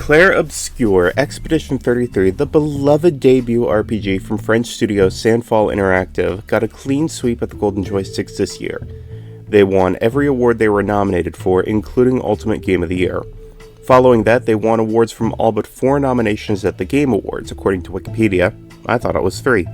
Clair Obscur Expedition 33, the beloved debut RPG from French studio Sandfall Interactive, got a clean sweep at the Golden Joysticks this year. They won every award they were nominated for, including Ultimate Game of the Year. Following that, they won awards from all but 4 nominations at the Game Awards, according to Wikipedia. I thought it was 3.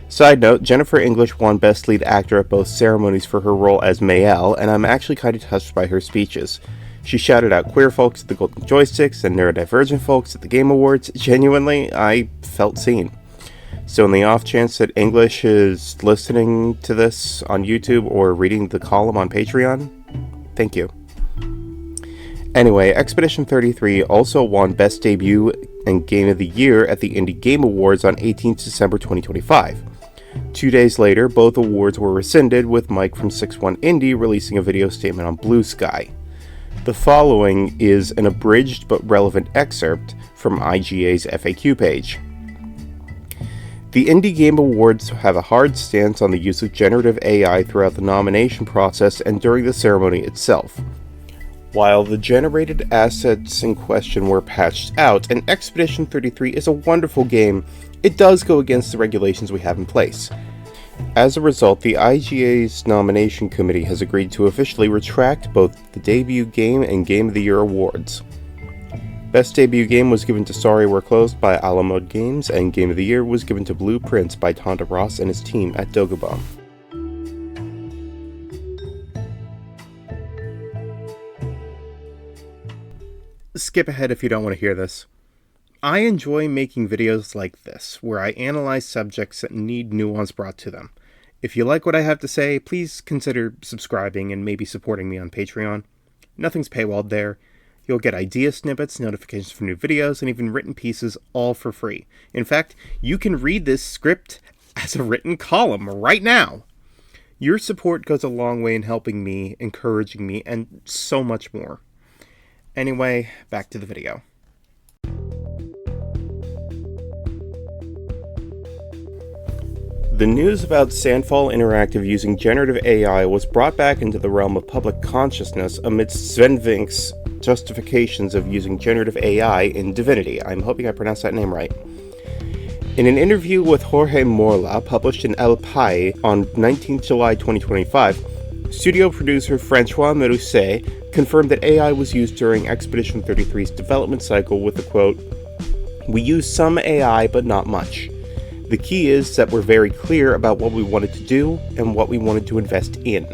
Side note, Jennifer English won Best Lead Actor at both ceremonies for her role as Mayel, and I'm actually kind of touched by her speeches. She shouted out queer folks at the Golden Joysticks and neurodivergent folks at the Game Awards. Genuinely, I felt seen. So in the off chance that English is listening to this on YouTube or reading the column on Patreon, thank you. Anyway, Expedition 33 also won Best Debut and Game of the Year at the Indie Game Awards on 18th December 2025. 2 days later, both awards were rescinded, with Mike from 6-1 Indie releasing a video statement on Blue Sky. The following is an abridged but relevant excerpt from IGA's FAQ page. The Indie Game Awards have a hard stance on the use of generative AI throughout the nomination process and during the ceremony itself. While the generated assets in question were patched out, and Expedition 33 is a wonderful game, it does go against the regulations we have in place. As a result, the IGA's nomination committee has agreed to officially retract both the Debut Game and Game of the Year awards. Best Debut Game was given to Sorry We're Closed by Alamode Games, and Game of the Year was given to Blue Prince by Tonda Ross and his team at Dogobomb. Skip ahead if you don't want to hear this. I enjoy making videos like this, where I analyze subjects that need nuance brought to them. If you like what I have to say, please consider subscribing and maybe supporting me on Patreon. Nothing's paywalled there. You'll get idea snippets, notifications for new videos, and even written pieces all for free. In fact, you can read this script as a written column right now. Your support goes a long way in helping me, encouraging me, and so much more. Anyway, back to the video. The news about Sandfall Interactive using generative AI was brought back into the realm of public consciousness amidst Sven Vink's justifications of using generative AI in Divinity. I'm hoping I pronounced that name right. In an interview with Jorge Morla, published in El Pai on 19th July 2025, studio producer Francois Merousset confirmed that AI was used during Expedition 33's development cycle with the quote, "We used some AI, but not much. The key is that we're very clear about what we wanted to do and what we wanted to invest in."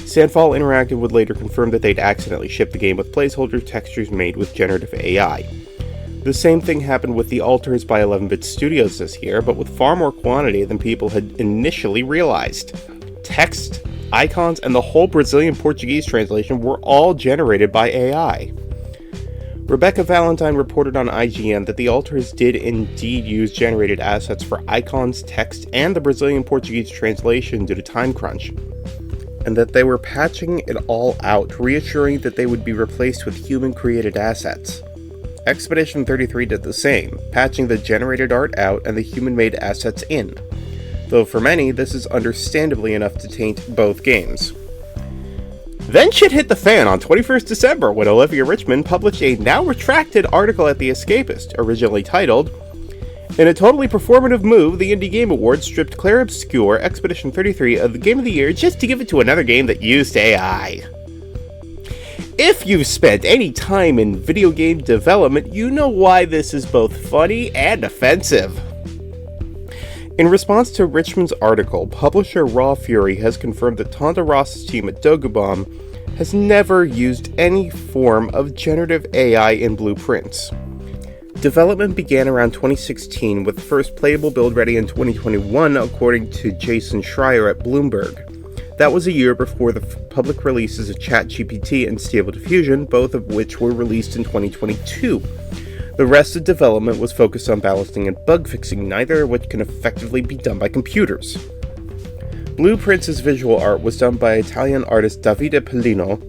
Sandfall Interactive would later confirm that they'd accidentally shipped the game with placeholder textures made with generative AI. The same thing happened with The Alters by 11-Bit Studios this year, but with far more quantity than people had initially realized. Text, icons, and the whole Brazilian Portuguese translation were all generated by AI. Rebecca Valentine reported on IGN that The Alters did indeed use generated assets for icons, text, and the Brazilian Portuguese translation due to time crunch, and that they were patching it all out, reassuring that they would be replaced with human-created assets. Expedition 33 did the same, patching the generated art out and the human-made assets in, though for many this is understandably enough to taint both games. Then shit hit the fan on 21st December when Olivia Richman published a now-retracted article at The Escapist, originally titled, "In a totally performative move, the Indie Game Awards stripped Clair Obscur Expedition 33 of the Game of the Year just to give it to another game that used AI." If you've spent any time in video game development, you know why this is both funny and offensive. In response to Richman's article, publisher Raw Fury has confirmed that Tonda Ross's team at Dogobomb has never used any form of generative AI in blueprints. Development began around 2016, with the first playable build ready in 2021, according to Jason Schreier at Bloomberg. That was a year before the public releases of ChatGPT and Stable Diffusion, both of which were released in 2022. The rest of development was focused on balancing and bug fixing, neither of which can effectively be done by computers. Blueprints' visual art was done by Italian artist Davide Pellino,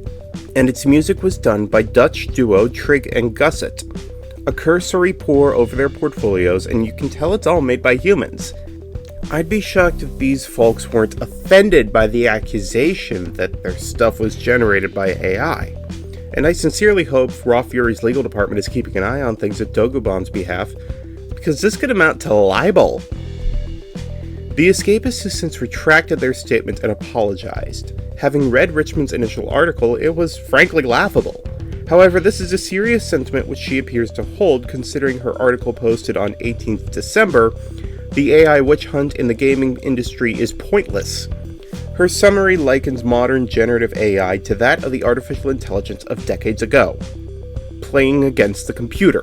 and its music was done by Dutch duo Trig and Gusset. A cursory pour over their portfolios, and you can tell it's all made by humans. I'd be shocked if these folks weren't offended by the accusation that their stuff was generated by AI. and I sincerely hope Raw Fury's legal department is keeping an eye on things at Dogobon's behalf, because this could amount to libel. The Escapists have since retracted their statement and apologized. Having read Richmond's initial article, it was frankly laughable. However, this is a serious sentiment which she appears to hold, considering her article posted on 18th December, "The AI witch hunt in the gaming industry is pointless." Her summary likens modern generative AI to that of the artificial intelligence of decades ago, playing against the computer.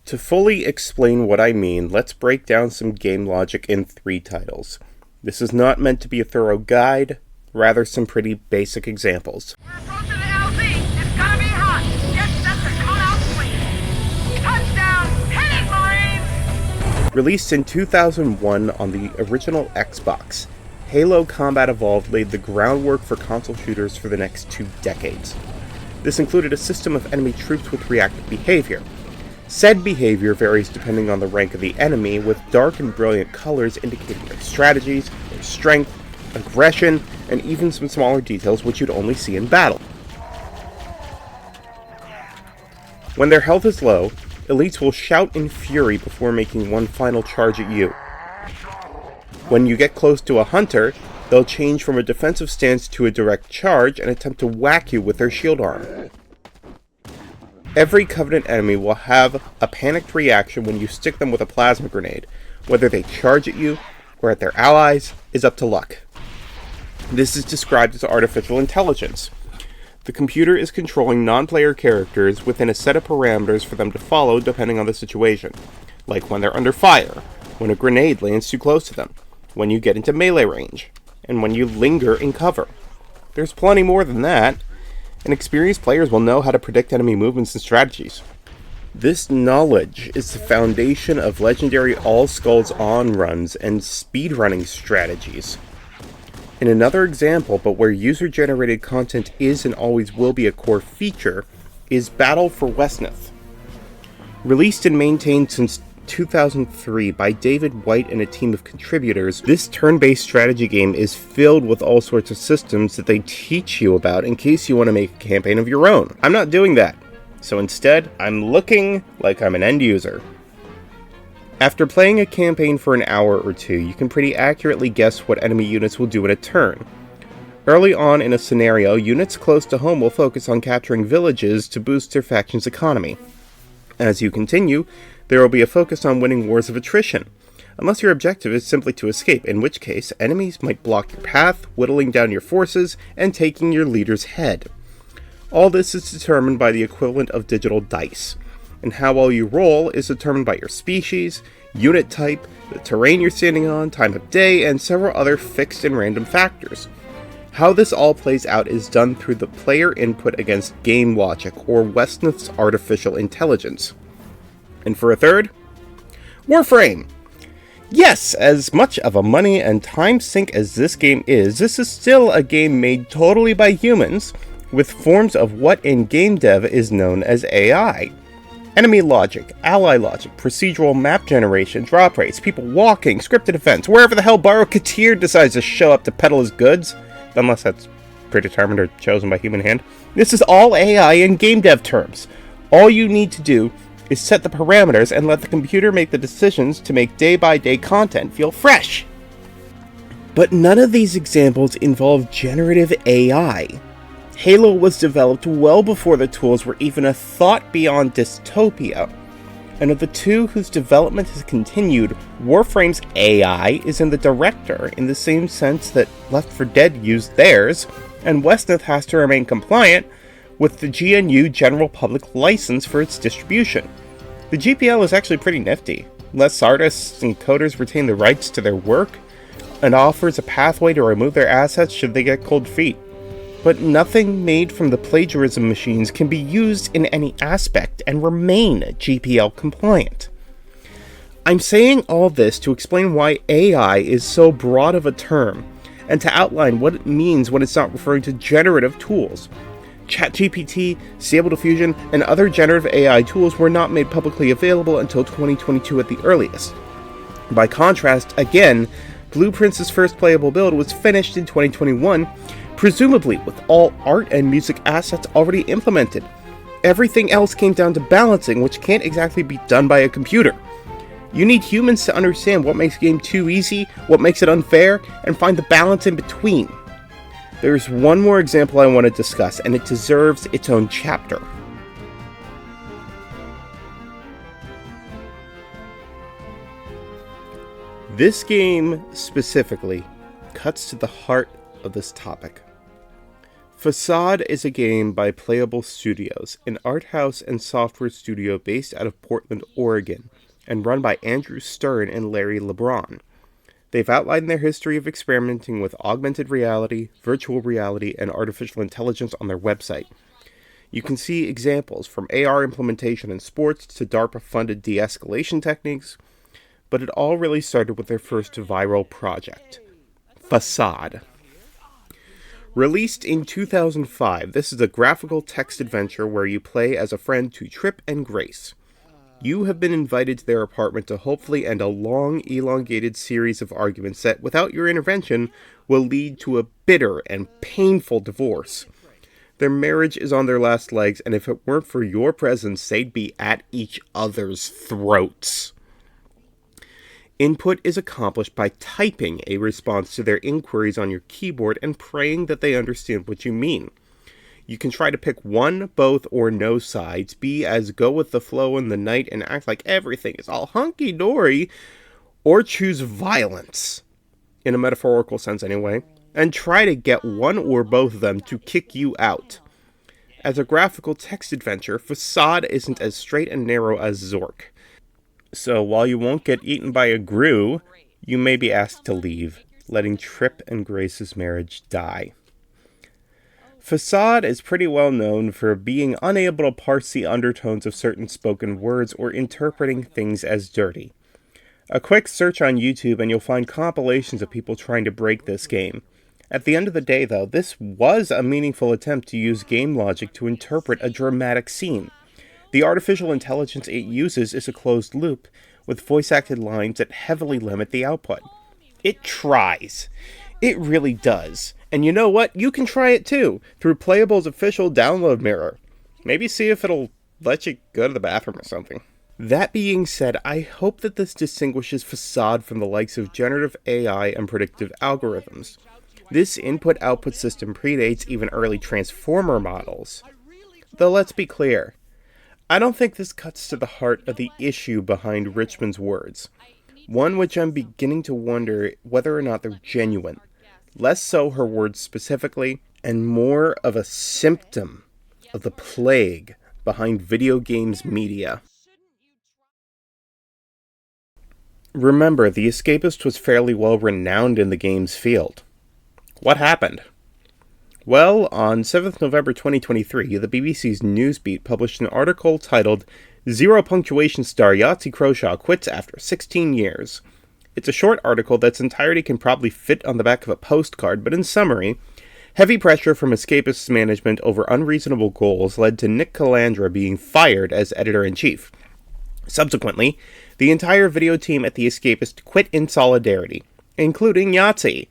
To fully explain what I mean, let's break down some game logic in 3 titles. This is not meant to be a thorough guide, rather some pretty basic examples. We're approaching the LZ. It's gonna be hot. Get set to cut out swing. Touchdown. Hit it, Marines! Released in 2001 on the original Xbox, Halo Combat Evolved laid the groundwork for console shooters for the next 2 decades. This included a system of enemy troops with reactive behavior. Said behavior varies depending on the rank of the enemy, with dark and brilliant colors indicating their strategies, their strength, aggression, and even some smaller details which you'd only see in battle. When their health is low, elites will shout in fury before making one final charge at you. When you get close to a hunter, they'll change from a defensive stance to a direct charge and attempt to whack you with their shield arm. Every Covenant enemy will have a panicked reaction when you stick them with a plasma grenade. Whether they charge at you or at their allies is up to luck. This is described as artificial intelligence. The computer is controlling non-player characters within a set of parameters for them to follow depending on the situation, like when they're under fire, when a grenade lands too close to them, when you get into melee range, and when you linger in cover. There's plenty more than that, and experienced players will know how to predict enemy movements and strategies. This knowledge is the foundation of legendary All Skulls On runs and speedrunning strategies. In another example, but where user-generated content is and always will be a core feature, is Battle for Wesnoth. Released and maintained since 2003 by David White and a team of contributors, this turn-based strategy game is filled with all sorts of systems that they teach you about in case you want to make a campaign of your own. I'm not doing that, so instead, I'm looking like I'm an end user. After playing a campaign for an hour or 2, you can pretty accurately guess what enemy units will do in a turn. Early on in a scenario, units close to home will focus on capturing villages to boost their faction's economy. As you continue, there will be a focus on winning wars of attrition, unless your objective is simply to escape, in which case enemies might block your path, whittling down your forces, and taking your leader's head. All this is determined by the equivalent of digital dice, and how well you roll is determined by your species, unit type, the terrain you're standing on, time of day, and several other fixed and random factors. How this all plays out is done through the player input against game logic, or Wesnoth's artificial intelligence. And for a third, Warframe! Yes, as much of a money and time sink as this game is, this is still a game made totally by humans, with forms of what in game dev is known as AI. Enemy logic, ally logic, procedural map generation, drop rates, people walking, scripted events, wherever the hell Baro Katir decides to show up to peddle his goods, unless that's predetermined or chosen by human hand. This is all AI in game dev terms. All you need to do is set the parameters and let the computer make the decisions to make day-by-day content feel fresh. But none of these examples involve generative AI. Halo was developed well before the tools were even a thought beyond dystopia, and of the two whose development has continued, Warframe's AI is in the director in the same sense that Left 4 Dead used theirs, and Wesnoth has to remain compliant with the GNU General Public License for its distribution. The GPL is actually pretty nifty, lets artists and coders retain the rights to their work, and offers a pathway to remove their assets should they get cold feet. But nothing made from the plagiarism machines can be used in any aspect and remain GPL compliant. I'm saying all this to explain why AI is so broad of a term, and to outline what it means when it's not referring to generative tools. ChatGPT, Stable Diffusion, and other generative AI tools were not made publicly available until 2022 at the earliest. By contrast, again, Blueprint's first playable build was finished in 2021, presumably with all art and music assets already implemented. Everything else came down to balancing, which can't exactly be done by a computer. You need humans to understand what makes a game too easy, what makes it unfair, and find the balance in between. There's one more example I want to discuss, and it deserves its own chapter. This game, specifically, cuts to the heart of this topic. Facade is a game by Playable Studios, an art house and software studio based out of Portland, Oregon, and run by Andrew Stern and Larry LeBron. They've outlined their history of experimenting with augmented reality, virtual reality, and artificial intelligence on their website. You can see examples from AR implementation in sports to DARPA-funded de-escalation techniques, but it all really started with their first viral project, Facade. Released in 2005, this is a graphical text adventure where you play as a friend to Trip and Grace. You have been invited to their apartment to hopefully end a long, elongated series of arguments that, without your intervention, will lead to a bitter and painful divorce. Their marriage is on their last legs, and if it weren't for your presence, they'd be at each other's throats. Input is accomplished by typing a response to their inquiries on your keyboard and praying that they understand what you mean. You can try to pick one, both, or no sides, be as go with the flow in the night and act like everything is all hunky-dory, or choose violence, in a metaphorical sense anyway, and try to get one or both of them to kick you out. As a graphical text adventure, Facade isn't as straight and narrow as Zork. So while you won't get eaten by a grue, you may be asked to leave, letting Trip and Grace's marriage die. Facade is pretty well known for being unable to parse the undertones of certain spoken words or interpreting things as dirty. A quick search on YouTube and you'll find compilations of people trying to break this game. At the end of the day, though, this was a meaningful attempt to use game logic to interpret a dramatic scene. The artificial intelligence it uses is a closed loop, with voice-acted lines that heavily limit the output. It tries. It really does. And you know what? You can try it too, through Playable's official download mirror. Maybe see if it'll let you go to the bathroom or something. That being said, I hope that this distinguishes Facade from the likes of generative AI and predictive algorithms. This input-output system predates even early transformer models. Though let's be clear, I don't think this cuts to the heart of the issue behind Richmond's words, one which I'm beginning to wonder whether or not they're genuine. Less so her words specifically, and more of a symptom of the plague behind video games media. Remember, The Escapist was fairly well renowned in the games field. What happened? Well, on 7th November 2023, the BBC's Newsbeat published an article titled "Zero Punctuation Star Yahtzee Croshaw Quits After 16 Years." It's a short article that's entirety can probably fit on the back of a postcard, but in summary, heavy pressure from Escapist's management over unreasonable goals led to Nick Calandra being fired as editor-in-chief. Subsequently, the entire video team at The Escapist quit in solidarity, including Yahtzee.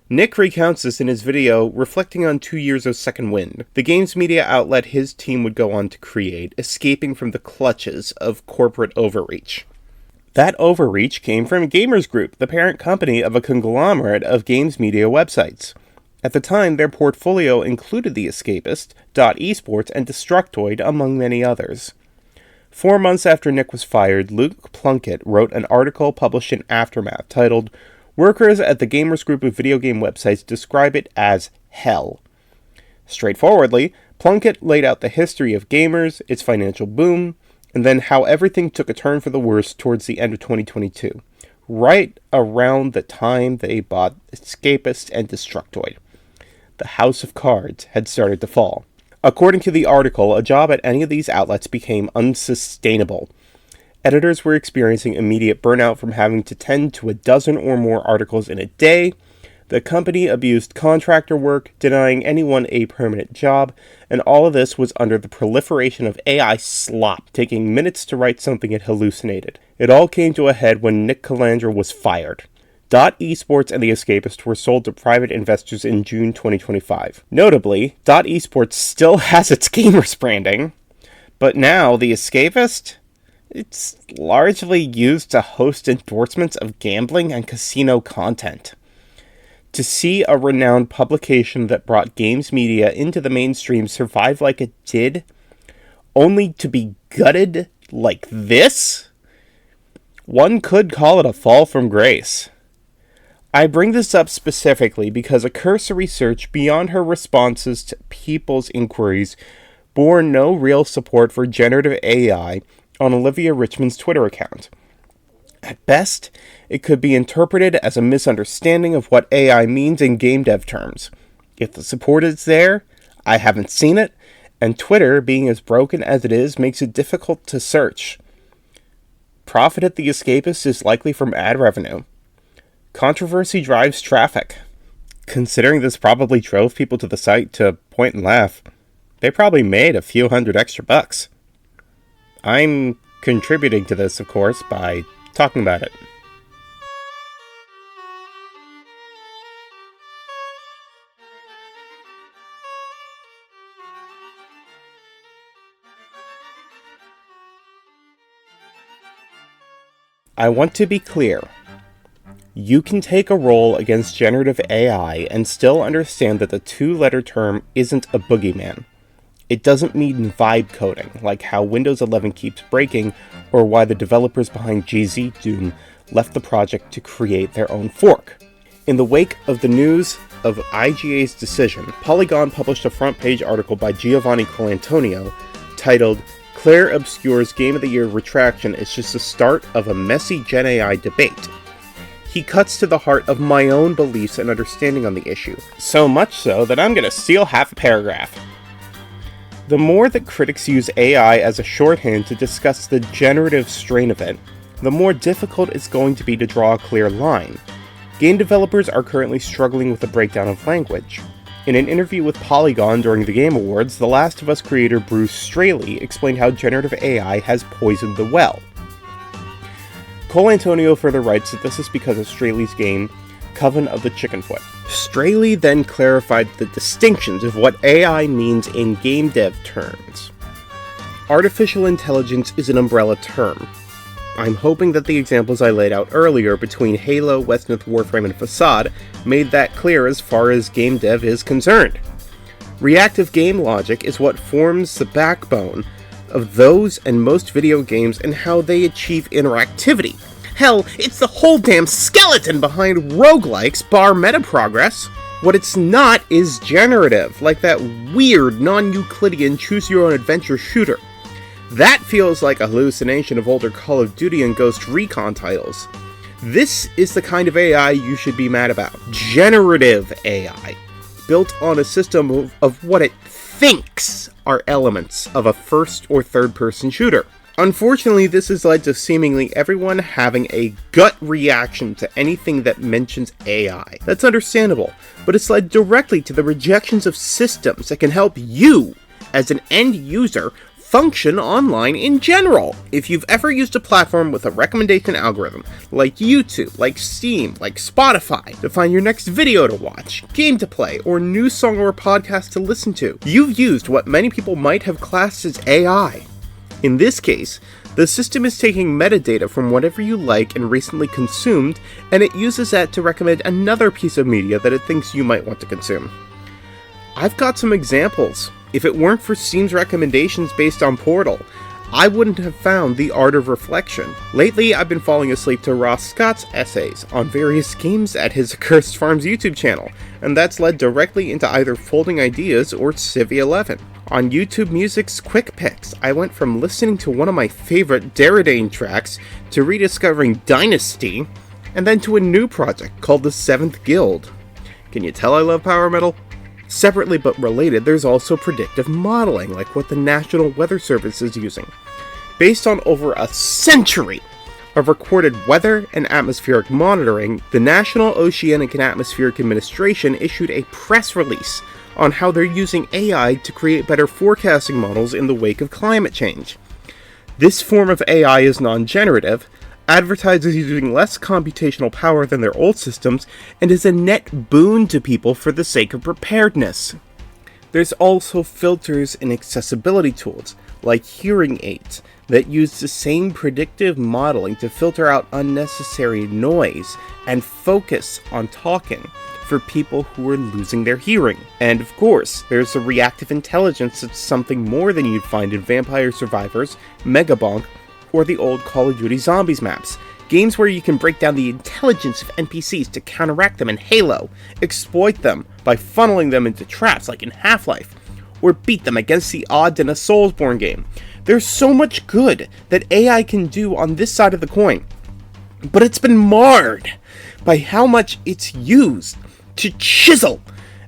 Nick recounts this in his video, reflecting on 2 years of second wind, the games media outlet his team would go on to create, escaping from the clutches of corporate overreach. That overreach came from Gamers Group, the parent company of a conglomerate of games media websites. At the time, their portfolio included The Escapist, .esports, and Destructoid, among many others. 4 months after Nick was fired, Luke Plunkett wrote an article published in Aftermath titled, "Workers at the Gamers Group of video game websites describe it as hell." Straightforwardly, Plunkett laid out the history of gamers, its financial boom, and then how everything took a turn for the worse towards the end of 2022, right around the time they bought Escapist and Destructoid. The house of cards had started to fall. According to the article, a job at any of these outlets became unsustainable. Editors were experiencing immediate burnout from having to tend to a dozen or more articles in a day. The company abused contractor work, denying anyone a permanent job, and all of this was under the proliferation of AI slop, taking minutes to write something it hallucinated. It all came to a head when Nick Calandra was fired. Dot Esports and The Escapist were sold to private investors in June 2025. Notably, Dot Esports still has its gamers branding, but now The Escapist, it's largely used to host endorsements of gambling and casino content. To see a renowned publication that brought games media into the mainstream survive like it did, only to be gutted like this, one could call it a fall from grace. I bring this up specifically because a cursory search beyond her responses to people's inquiries bore no real support for generative AI on Olivia Richman's Twitter account. At best, it could be interpreted as a misunderstanding of what AI means in game dev terms. If the support is there, I haven't seen it, and Twitter, being as broken as it is, makes it difficult to search. Profit at The Escapist is likely from ad revenue. Controversy drives traffic. Considering this probably drove people to the site to point and laugh, they probably made a few hundred extra bucks. I'm contributing to this, of course, by talking about it. I want to be clear. You can take a roll against generative AI and still understand that the two-letter term isn't a boogeyman. It doesn't mean vibe coding, like how Windows 11 keeps breaking, or why the developers behind GZ Doom left the project to create their own fork. In the wake of the news of IGA's decision, Polygon published a front-page article by Giovanni Colantonio titled, "Claire Obscure's Game of the Year retraction is just the start of a messy Gen AI debate." He cuts to the heart of my own beliefs and understanding on the issue. So much so that I'm going to steal half a paragraph. The more that critics use AI as a shorthand to discuss the generative strain of it, the more difficult it's going to be to draw a clear line. Game developers are currently struggling with the breakdown of language. In an interview with Polygon during the Game Awards, The Last of Us creator Bruce Straley explained how generative AI has poisoned the well. Colantonio further writes that this is because of Straley's game, Coven of the Chickenfoot. Straley then clarified the distinctions of what AI means in game dev terms. Artificial intelligence is an umbrella term. I'm hoping that the examples I laid out earlier between Halo, Westmouth, Warframe, and Facade made that clear as far as game dev is concerned. Reactive game logic is what forms the backbone of those and most video games and how they achieve interactivity. Hell, it's the whole damn skeleton behind roguelikes bar meta progress. What it's not is generative, like that weird non-Euclidean choose-your-own-adventure shooter. That feels like a hallucination of older Call of Duty and Ghost Recon titles. This is the kind of AI you should be mad about. Generative AI. Built on a system of what it thinks are elements of a first or third person shooter. Unfortunately, this has led to seemingly everyone having a gut reaction to anything that mentions AI. That's understandable, but it's led directly to the rejections of systems that can help you, as an end user, function online in general. If you've ever used a platform with a recommendation algorithm, like YouTube, like Steam, like Spotify, to find your next video to watch, game to play, or news song or podcast to listen to, you've used what many people might have classed as AI. In this case, the system is taking metadata from whatever you like and recently consumed, and it uses that to recommend another piece of media that it thinks you might want to consume. I've got some examples. If it weren't for Steam's recommendations based on Portal, I wouldn't have found The Art of Reflection. Lately, I've been falling asleep to Ross Scott's essays on various games at his Accursed Farms YouTube channel, and that's led directly into either Folding Ideas or Civ 11. On YouTube Music's Quick Picks, I went from listening to one of my favorite Daradane tracks to rediscovering Dynasty, and then to a new project called The Seventh Guild. Can you tell I love power metal? Separately but related, there's also predictive modeling, like what the National Weather Service is using. Based on over a century of recorded weather and atmospheric monitoring, the National Oceanic and Atmospheric Administration issued a press release on how they're using AI to create better forecasting models in the wake of climate change. This form of AI is non-generative, advertises using less computational power than their old systems, and is a net boon to people for the sake of preparedness. There's also filters and accessibility tools, like hearing aids, that use the same predictive modeling to filter out unnecessary noise and focus on talking for people who are losing their hearing. And of course, there's the reactive intelligence that's something more than you'd find in Vampire Survivors, Megabonk, or the old Call of Duty Zombies maps. Games where you can break down the intelligence of NPCs to counteract them in Halo, exploit them by funneling them into traps like in Half-Life, or beat them against the odds in a Soulsborne game. There's so much good that AI can do on this side of the coin, but it's been marred by how much it's used to chisel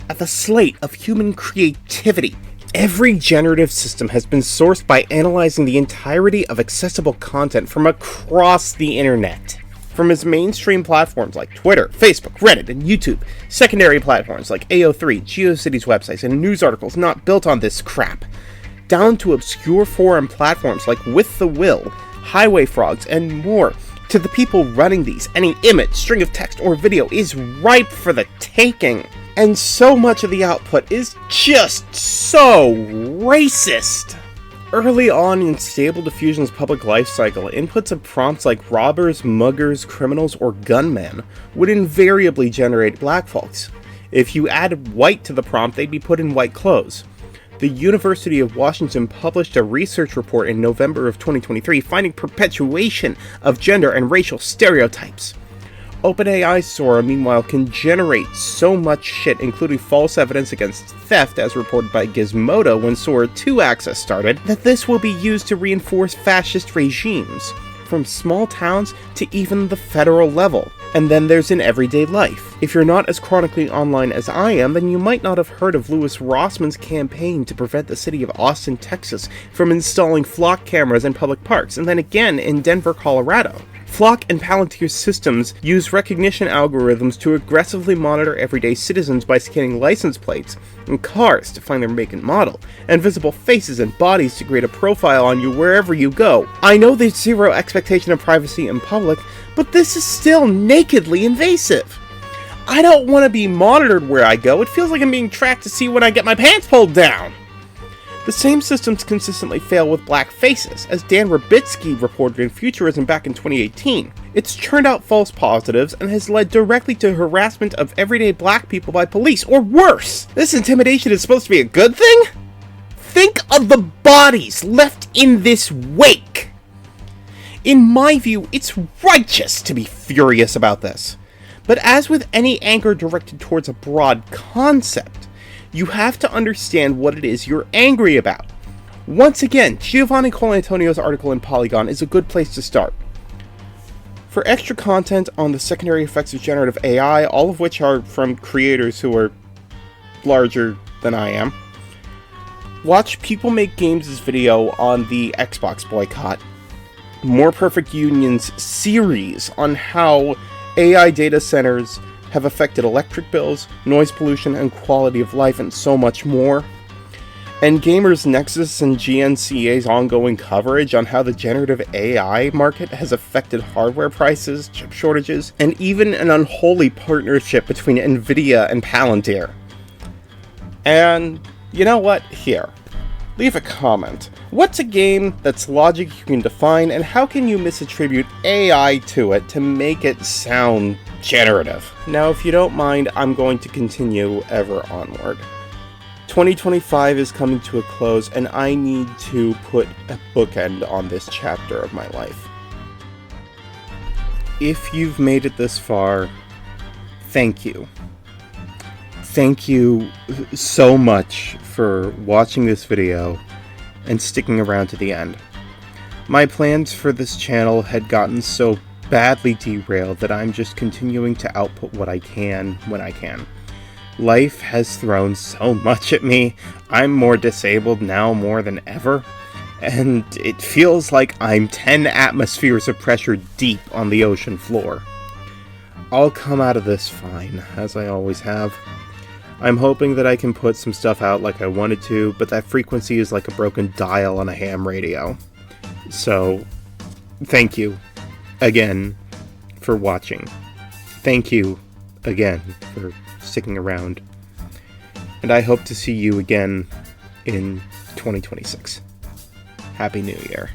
at the slate of human creativity. Every generative system has been sourced by analyzing the entirety of accessible content from across the internet. From its mainstream platforms like Twitter, Facebook, Reddit, and YouTube, secondary platforms like AO3, GeoCities websites, and news articles not built on this crap, down to obscure forum platforms like With the Will, Highway Frogs, and more. To the people running these, any image, string of text, or video is ripe for the taking. And so much of the output is just so racist. Early on in Stable Diffusion's public life cycle, inputs of prompts like robbers, muggers, criminals, or gunmen would invariably generate black folks. If you added white to the prompt, they'd be put in white clothes. The University of Washington published a research report in November of 2023 finding perpetuation of gender and racial stereotypes. OpenAI Sora, meanwhile, can generate so much shit, including false evidence against theft, as reported by Gizmodo when Sora 2 access started, that this will be used to reinforce fascist regimes, from small towns to even the federal level. And then there's in everyday life. If you're not as chronically online as I am, then you might not have heard of Louis Rossman's campaign to prevent the city of Austin, Texas from installing flock cameras in public parks, and then again in Denver, Colorado. Flock and Palantir systems use recognition algorithms to aggressively monitor everyday citizens by scanning license plates and cars to find their make and model, and visible faces and bodies to create a profile on you wherever you go. I know there's zero expectation of privacy in public, but this is still nakedly invasive. I don't want to be monitored where I go. It feels like I'm being tracked to see when I get my pants pulled down. The same systems consistently fail with black faces, as Dan Rubitsky reported in Futurism back in 2018. It's churned out false positives and has led directly to harassment of everyday black people by police, or worse. This intimidation is supposed to be a good thing? Think of the bodies left in this wake. In my view, it's righteous to be furious about this. But as with any anger directed towards a broad concept, you have to understand what it is you're angry about. Once again, Giovanni Colantonio's article in Polygon is a good place to start. For extra content on the secondary effects of generative AI, all of which are from creators who are larger than I am, watch People Make Games' video on the Xbox boycott, More Perfect Union's series on how AI data centers have affected electric bills, noise pollution, and quality of life, and so much more. And Gamers Nexus and GNCA's ongoing coverage on how the generative AI market has affected hardware prices, chip shortages, and even an unholy partnership between Nvidia and Palantir. And you know what? Here, leave a comment. What's a game that's logic you can define, and how can you misattribute AI to it to make it sound generative? Now, if you don't mind, I'm going to continue ever onward. 2025 is coming to a close, and I need to put a bookend on this chapter of my life. If you've made it this far, thank you. Thank you so much for watching this video and sticking around to the end. My plans for this channel had gotten so badly derailed that I'm just continuing to output what I can when I can. Life has thrown so much at me. I'm more disabled now more than ever, and it feels like I'm 10 atmospheres of pressure deep on the ocean floor. I'll come out of this fine, as I always have. I'm hoping that I can put some stuff out like I wanted to, but that frequency is like a broken dial on a ham radio. So, thank you. again for watching. Thank you again for sticking around. And I hope to see you again in 2026. Happy New Year.